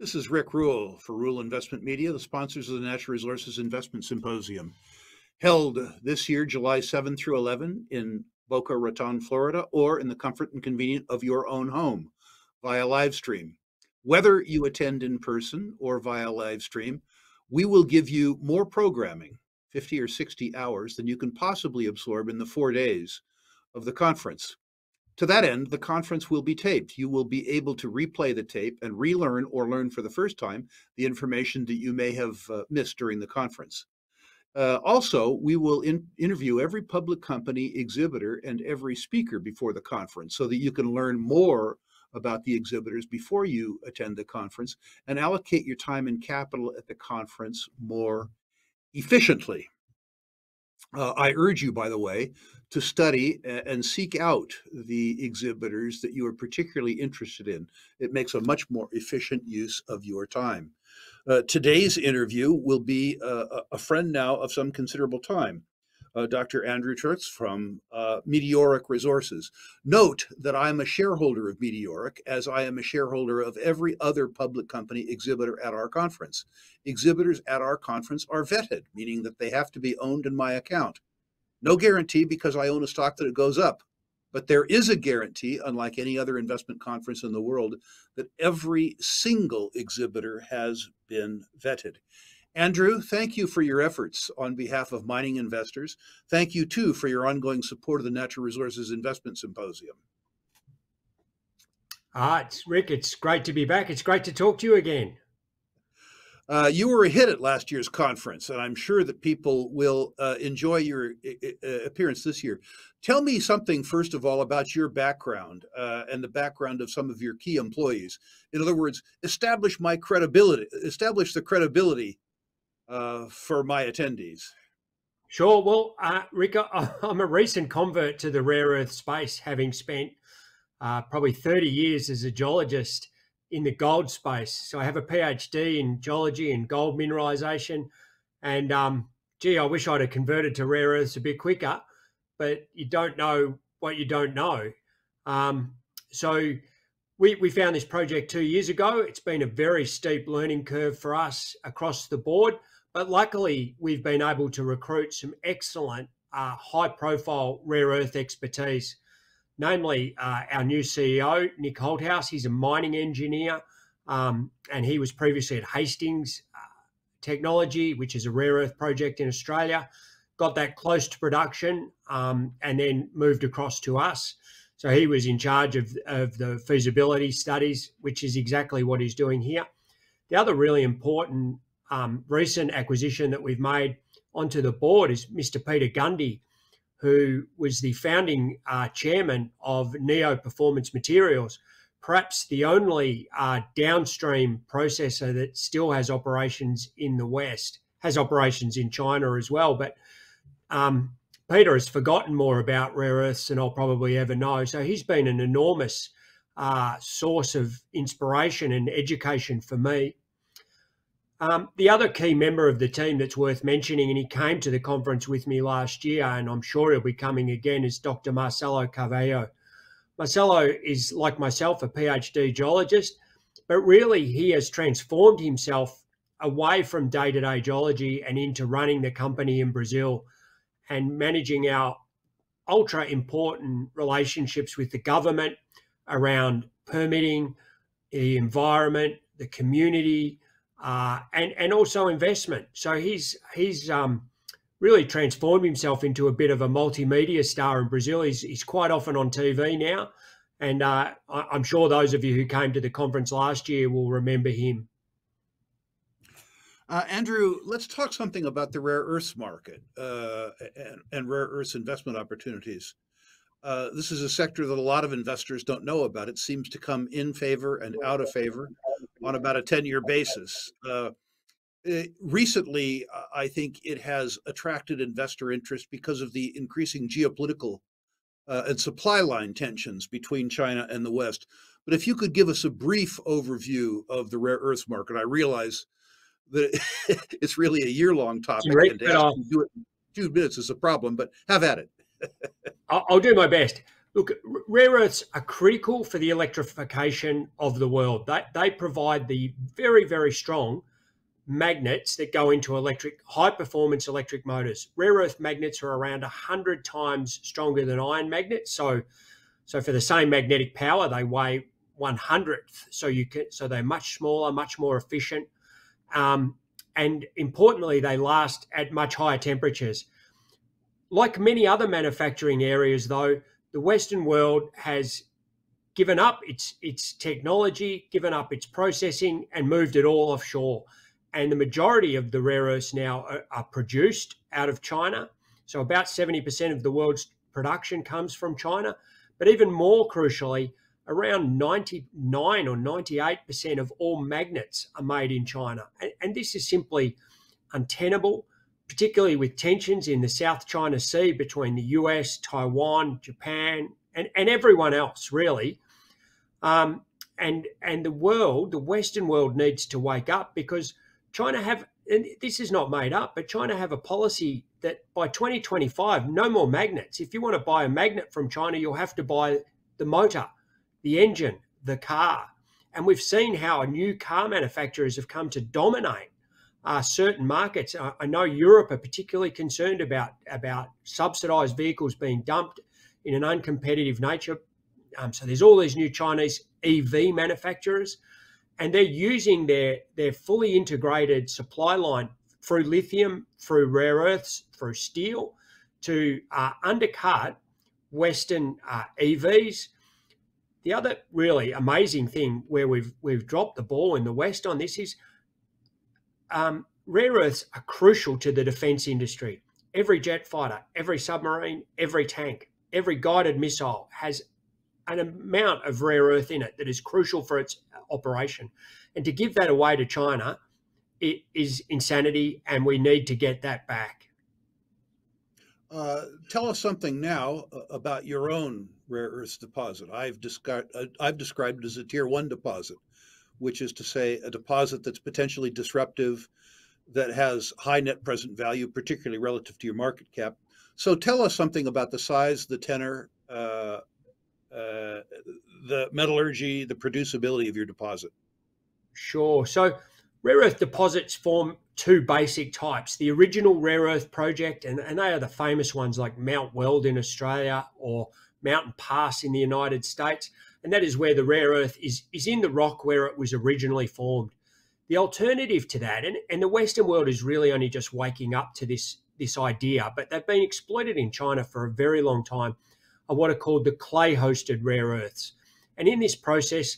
This is Rick Rule for Rule Investment Media, the sponsors of the Natural Resources Investment Symposium, held this year, July 7 through 11, in Boca, Raton, Florida, or in the comfort and convenience of your own home via live stream. Whether you attend in person or via live stream, we will give you more programming, 50 or 60 hours, than you can possibly absorb in the 4 days of the conference. To that end, the conference will be taped. You will be able to replay the tape and relearn or learn for the first time the information that you may have missed during the conference. Also, we will interview every public company exhibitor and every speaker before the conference so that you can learn more about the exhibitors before you attend the conference and allocate your time and capital at the conference more efficiently. I urge you, by the way, to study and seek out the exhibitors that you are particularly interested in. It makes a much more efficient use of your time. Today's interview will be a friend now of some considerable time, Dr. Andrew Tunks from Meteoric Resources. Note that I am a shareholder of Meteoric, as I am a shareholder of every other public company exhibitor at our conference. Exhibitors at our conference are vetted, meaning that they have to be owned in my account. No guarantee because I own a stock that it goes up, but there is a guarantee, unlike any other investment conference in the world, that every single exhibitor has been vetted. Andrew, thank you for your efforts on behalf of mining investors. Thank you, too, for your ongoing support of the Natural Resources Investment Symposium. Rick, it's great to be back. It's great to talk to you again. You were a hit at last year's conference, and I'm sure that people will enjoy your appearance this year. Tell me something, first of all, about your background and the background of some of your key employees. In other words, establish the credibility for my attendees. Sure. Well, Rick, I'm a recent convert to the rare earth space, having spent probably 30 years as a geologist in the gold space. So I have a PhD in geology and gold mineralization. And gee, I wish I'd have converted to rare earths a bit quicker, but you don't know what you don't know. So we found this project 2 years ago. It's been a very steep learning curve for us across the board, but luckily we've been able to recruit some excellent high profile rare earth expertise. Namely, our new CEO, Nick Holthouse. He's a mining engineer, and he was previously at Hastings Technology, which is a rare earth project in Australia. Got that close to production and then moved across to us. So he was in charge of the feasibility studies, which is exactly what he's doing here. The other really important recent acquisition that we've made onto the board is Mr. Peter Gundy, who was the founding chairman of Neo Performance Materials, perhaps the only downstream processor that still has operations in the West, has operations in China as well. But Peter has forgotten more about rare earths than I'll probably ever know. So he's been an enormous source of inspiration and education for me. The other key member of the team that's worth mentioning, and he came to the conference with me last year, and I'm sure he'll be coming again, is Dr. Marcelo Carvalho. Marcelo is, like myself, a PhD geologist, but really he has transformed himself away from day-to-day geology and into running the company in Brazil and managing our ultra important relationships with the government around permitting, the environment, the community, and also investment. So he's really transformed himself into a bit of a multimedia star in Brazil. He's quite often on TV now, and I'm sure those of you who came to the conference last year will remember him. Andrew, let's talk something about the rare earths market and rare earths investment opportunities. This is a sector that a lot of investors don't know about. It seems to come in favor and out of favor on about a 10-year basis. Recently, I think it has attracted investor interest because of the increasing geopolitical and supply line tensions between China and the West. But if you could give us a brief overview of the rare earths market, I realize that it's really a year-long topic, and to ask you to do it in 2 minutes is a problem, but have at it. I'll do my best. Look, rare earths are critical for the electrification of the world. They provide the very, very strong magnets that go into high performance electric motors. Rare earth magnets are around 100 times stronger than iron magnets. So for the same magnetic power, they weigh 1/100th. So they're much smaller, much more efficient. And importantly, they last at much higher temperatures. Like many other manufacturing areas, though, the Western world has given up its technology, given up its processing, and moved it all offshore. And the majority of the rare earths now are produced out of China. So about 70% of the world's production comes from China. But even more crucially, around 99 or 98% of all magnets are made in China. And this is simply untenable, particularly with tensions in the South China Sea between the US, Taiwan, Japan, and everyone else, really. And the Western world needs to wake up, because China and this is not made up, but China have a policy that by 2025, no more magnets. If you want to buy a magnet from China, you'll have to buy the motor, the engine, the car. And we've seen how new car manufacturers have come to dominate certain markets. I know Europe are particularly concerned about subsidized vehicles being dumped in an uncompetitive nature. So there's all these new Chinese EV manufacturers, and they're using their fully integrated supply line through lithium, through rare earths, through steel to undercut Western EVs. The other really amazing thing where we've dropped the ball in the West on this is rare earths are crucial to the defense industry. Every jet fighter, every submarine, every tank, every guided missile has an amount of rare earth in it that is crucial for its operation. And to give that away to China, it is insanity, and we need to get that back. Tell us something now about your own rare earths deposit. I've described it as a tier 1 deposit, which is to say a deposit that's potentially disruptive, that has high net present value, particularly relative to your market cap. So tell us something about the size, the tenor, the metallurgy, the producibility of your deposit. Sure. So rare earth deposits form two basic types: the original rare earth project, and they are the famous ones like Mount Weld in Australia or Mountain Pass in the United States. And that is where the rare earth is in the rock where it was originally formed. The alternative to that, and the Western world is really only just waking up to this idea, but they've been exploited in China for a very long time, are what are called the clay-hosted rare earths. And in this process,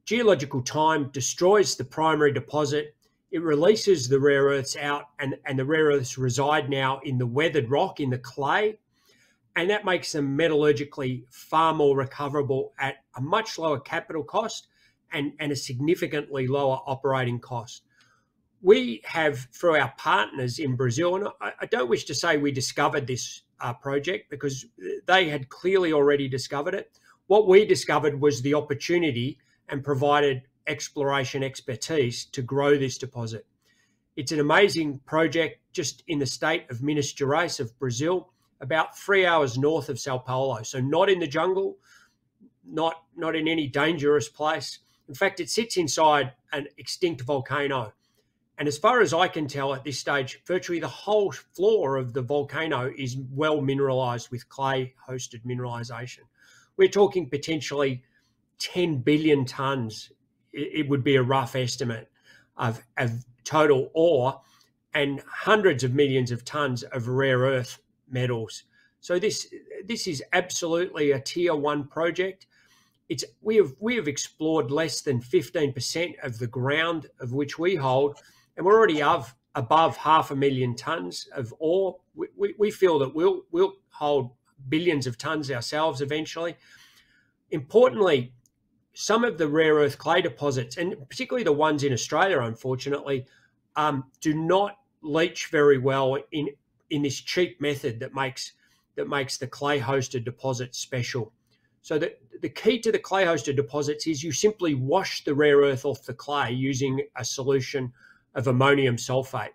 geological time destroys the primary deposit. It releases the rare earths out, and the rare earths reside now in the weathered rock, in the clay. And that makes them metallurgically far more recoverable at a much lower capital cost and a significantly lower operating cost. We have, through our partners in Brazil, and I don't wish to say we discovered this project, because they had clearly already discovered it. What we discovered was the opportunity and provided exploration expertise to grow this deposit. It's an amazing project just in the state of Minas Gerais of Brazil, about 3 hours north of Sao Paulo. So not in the jungle, not in any dangerous place. In fact, it sits inside an extinct volcano. And as far as I can tell at this stage, virtually the whole floor of the volcano is well mineralized with clay-hosted mineralization. We're talking potentially 10 billion tons. It would be a rough estimate of total ore, and hundreds of millions of tons of rare earth metals. So this is absolutely a tier 1 project. We have explored less than 15% of the ground of which we hold, and we're already above 500,000 tons of ore. We feel that we'll hold billions of tons ourselves eventually. Importantly, some of the rare earth clay deposits, and particularly the ones in Australia, unfortunately, do not leach very well in this cheap method that makes the clay-hosted deposits special. So the key to the clay-hosted deposits is you simply wash the rare earth off the clay using a solution of ammonium sulfate.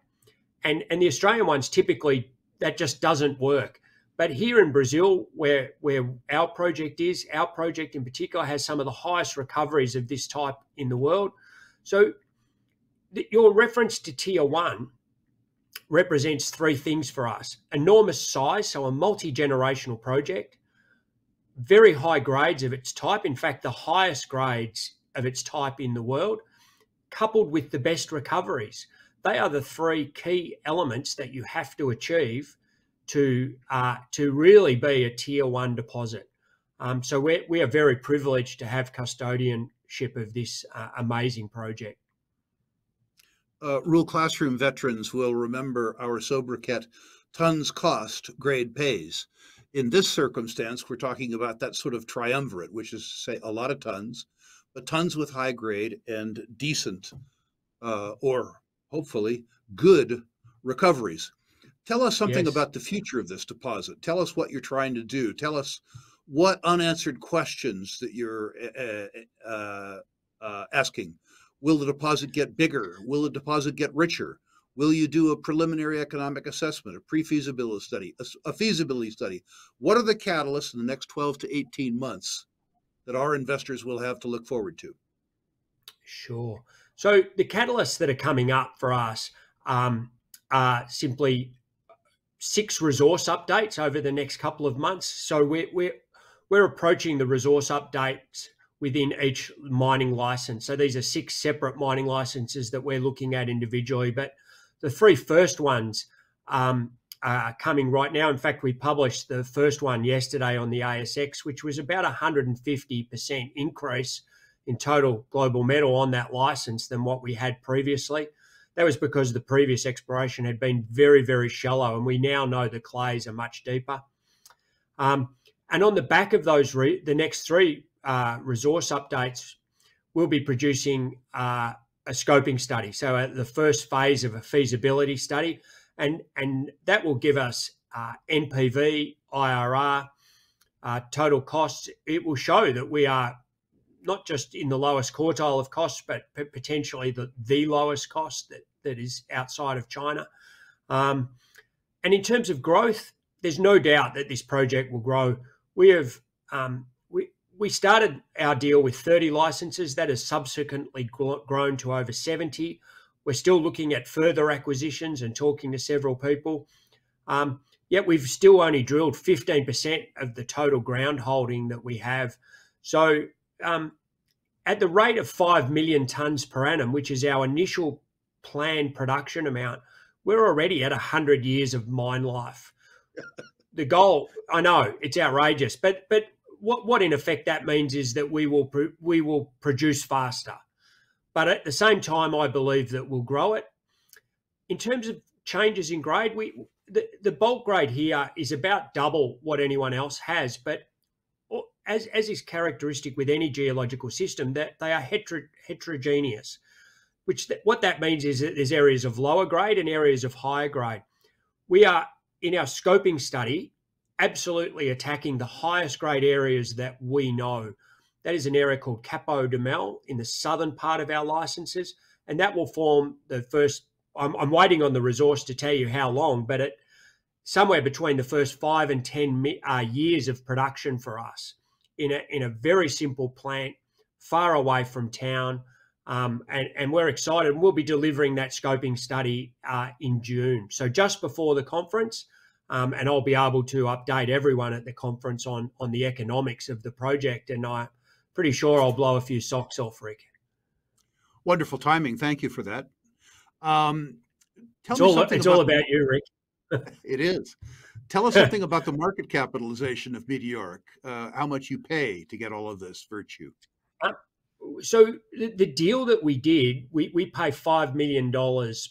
And the Australian ones, typically, that just doesn't work. But here in Brazil, where our project is, our project in particular has some of the highest recoveries of this type in the world. So your reference to tier one represents three things for us: enormous size, so a multi-generational project, very high grades of its type, in fact, the highest grades of its type in the world, coupled with the best recoveries. They are the three key elements that you have to achieve to really be a tier one deposit. So we are very privileged to have custodianship of this amazing project. Rule Classroom veterans will remember our sobriquet, tons cost, grade pays. In this circumstance, we're talking about that sort of triumvirate, which is to say a lot of tons, but tons with high grade and decent or hopefully good recoveries. Tell us something about the future of this deposit. Tell us what you're trying to do. Tell us what unanswered questions that you're asking. Will the deposit get bigger? Will the deposit get richer? Will you do a preliminary economic assessment, a pre-feasibility study, a feasibility study? What are the catalysts in the next 12 to 18 months that our investors will have to look forward to? Sure. So the catalysts that are coming up for us are simply 6 resource updates over the next couple of months. So we're approaching the resource updates within each mining license. So these are 6 separate mining licenses that we're looking at individually, but the 3 first ones are coming right now. In fact, we published the first one yesterday on the ASX, which was about 150% increase in total global metal on that license than what we had previously. That was because the previous exploration had been very, very shallow, and we now know the clays are much deeper. And on the back of those, the next 3 resource updates, we'll be producing a scoping study. So the first phase of a feasibility study, and that will give us NPV, IRR, total costs. It will show that we are not just in the lowest quartile of costs, but potentially the lowest cost that is outside of China. And in terms of growth, there's no doubt that this project will grow. We started our deal with 30 licenses. That has subsequently grown to over 70. We're still looking at further acquisitions and talking to several people. Yet we've still only drilled 15% of the total ground holding that we have. So at the rate of 5 million tonnes per annum, which is our initial planned production amount, we're already at 100 years of mine life. The goal, I know, it's outrageous, but what in effect that means is that we will produce faster. But at the same time, I believe that we'll grow it. In terms of changes in grade, the bulk grade here is about double what anyone else has, but as is characteristic with any geological system, that they are heterogeneous, what that means is that there's areas of lower grade and areas of higher grade. We are, in our scoping study, absolutely attacking the highest grade areas that we know. That is an area called Capo de Mel in the southern part of our licenses, and that will form the first, I'm waiting on the resource to tell you how long, but somewhere between the first 5 and 10 years of production for us in a very simple plant, far away from town. And we're excited. We'll be delivering that scoping study in June. So just before the conference, and I'll be able to update everyone at the conference on the economics of the project. And I'm pretty sure I'll blow a few socks off, Rick. Wonderful timing. Thank you for that. It's all about you, Rick. It is. Tell us something about the market capitalization of Meteoric, how much you pay to get all of this virtue. So the deal that we did, we pay $5 million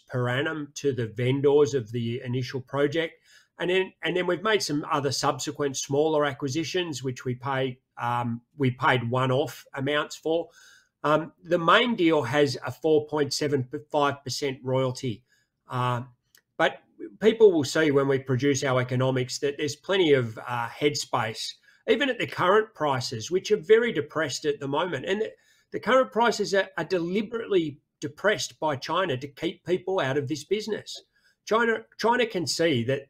per annum to the vendors of the initial project. And then we've made some other subsequent smaller acquisitions, which we paid one-off amounts for. The main deal has a 4.75% royalty. But people will see when we produce our economics that there's plenty of headspace, even at the current prices, which are very depressed at the moment. And the current prices are deliberately depressed by China to keep people out of this business. China can see that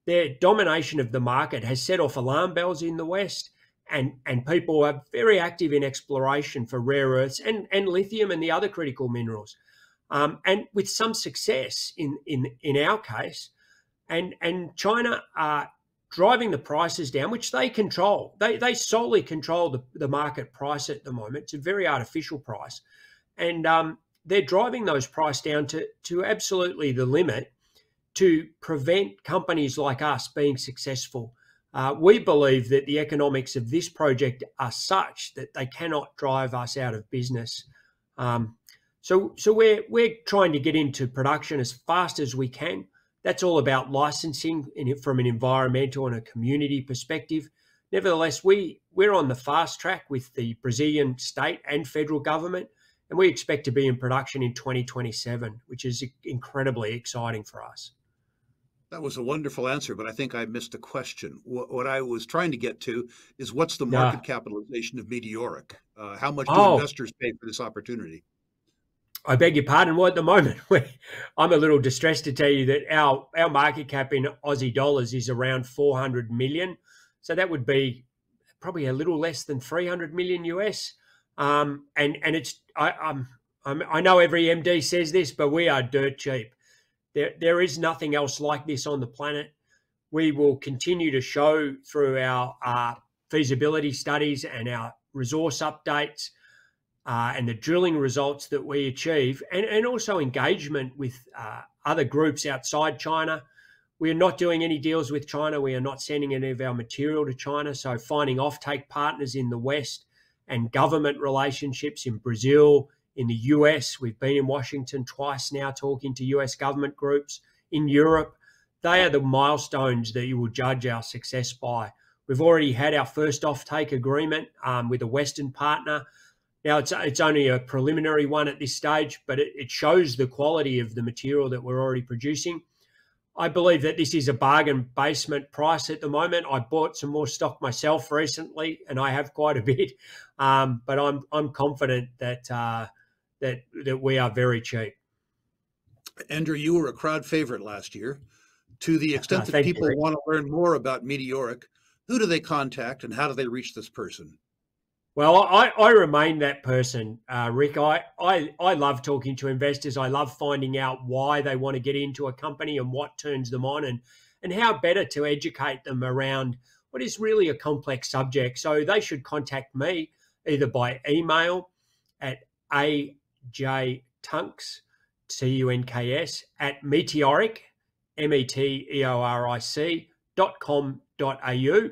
their domination of the market has set off alarm bells in the West, and people are very active in exploration for rare earths and lithium and the other critical minerals, and with some success in our case. And China are driving the prices down, which they control. They solely control the market price at the moment. It's a very artificial price, and they're driving those prices down to absolutely the limit to prevent companies like us being successful. We believe that the economics of this project are such that they cannot drive us out of business. So we're trying to get into production as fast as we can. That's all about licensing from an environmental and a community perspective. Nevertheless, we're on the fast track with the Brazilian state and federal government, and we expect to be in production in 2027, which is incredibly exciting for us. That was a wonderful answer, but I think I missed a question. What I was trying to get to is, what's the market capitalization of Meteoric? How much do investors pay for this opportunity? I beg your pardon. Well, at the moment, I'm a little distressed to tell you that our market cap in Aussie dollars is around 400 million. So that would be probably a little less than 300 million US. And it's I know every MD says this, but we are dirt cheap. There is nothing else like this on the planet. We will continue to show through our feasibility studies and our resource updates and the drilling results that we achieve, and also engagement with other groups outside China. We are not doing any deals with China. We are not sending any of our material to China. So finding offtake partners in the West and government relationships in Brazil, in the US, we've been in Washington twice now talking to US government groups. In Europe, they are the milestones that you will judge our success by. We've already had our first offtake agreement with a Western partner. Now, it's only a preliminary one at this stage, but it shows the quality of the material that we're already producing. I believe that this is a bargain basement price at the moment. I bought some more stock myself recently, and I have quite a bit, but I'm confident that we are very cheap. Andrew, you were a crowd favorite last year. To the extent that people want to learn more about Meteoric, who do they contact and how do they reach this person? Well, I remain that person, Rick. I love talking to investors. I love finding out why they want to get into a company and what turns them on, and how better to educate them around what is really a complex subject. So they should contact me either by email at ajtunks, Tunks, at meteoric, meteoric.com.au,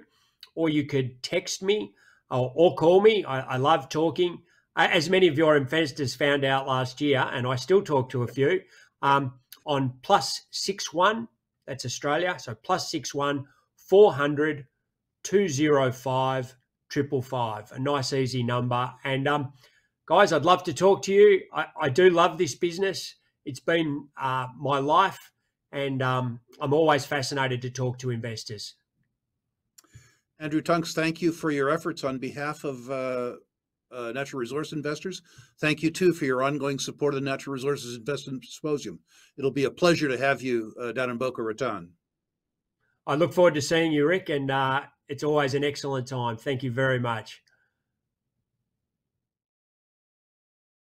or you could text me or call me. I love talking. As many of your investors found out last year, and I still talk to a few, on +61, that's Australia, so +61 400 205 555, a nice easy number. And guys, I'd love to talk to you. I do love this business. It's been my life, and I'm always fascinated to talk to investors. Andrew Tunks, thank you for your efforts on behalf of natural resource investors. Thank you, too, for your ongoing support of the Natural Resources Investment Symposium. It'll be a pleasure to have you down in Boca Raton. I look forward to seeing you, Rick, and it's always an excellent time. Thank you very much.